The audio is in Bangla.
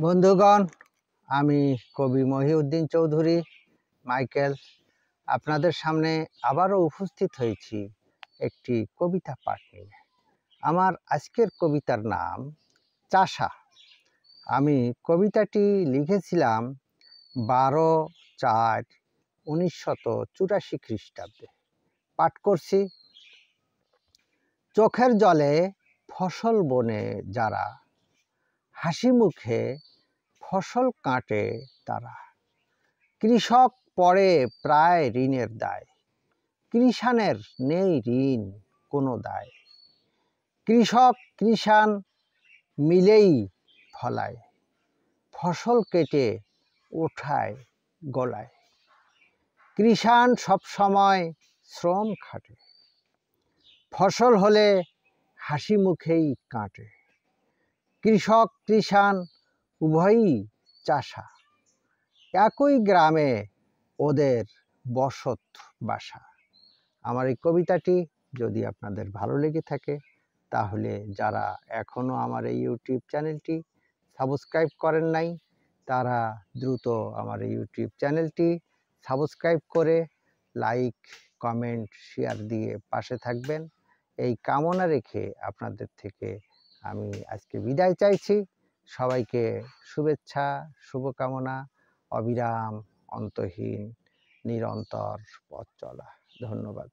বন্ধুগণ, আমি কবি মহিউদ্দিন চৌধুরী মাইকেল আপনাদের সামনে আবারও উপস্থিত হয়েছি একটি কবিতা পাঠ নিয়ে। আমার আজকের কবিতার নাম চাষা। আমি কবিতাটি লিখেছিলাম 12/4/1984 খ্রিস্টাব্দে। পাঠ করছি। চোখের জলে ফসল বনে যারা, হাসি মুখে ফসল কাটে তারা। কৃষক পড়ে প্রায় ঋণের দায়, কৃষাণের নেই ঋণ কোনো দায়। কৃষক কৃষাণ মিলেই ফলায়, ফসল কেটে ওঠায় গলায়। কৃষাণ সবসময় শ্রম খাটে, ফসল হলে হাসি মুখেই কাটে। কৃষক কৃষাণ উভয়ই চাষা, একই গ্রামে ওদের বসত বাসা। আমার এই কবিতাটি যদি আপনাদের ভালো লেগে থাকে তাহলে যারা এখনও আমার এই ইউটিউব চ্যানেলটি সাবস্ক্রাইব করেন নাই তারা দ্রুত আমার এই ইউটিউব চ্যানেলটি সাবস্ক্রাইব করে লাইক, কমেন্ট, শেয়ার দিয়ে পাশে থাকবেন, এই কামনা রেখে আপনাদের থেকে আমি আজকে বিদায় চাইছি। সবাইকে শুভেচ্ছা, শুভকামনা, অবিরাম অন্তহীন নিরন্তর পথ চলা। ধন্যবাদ।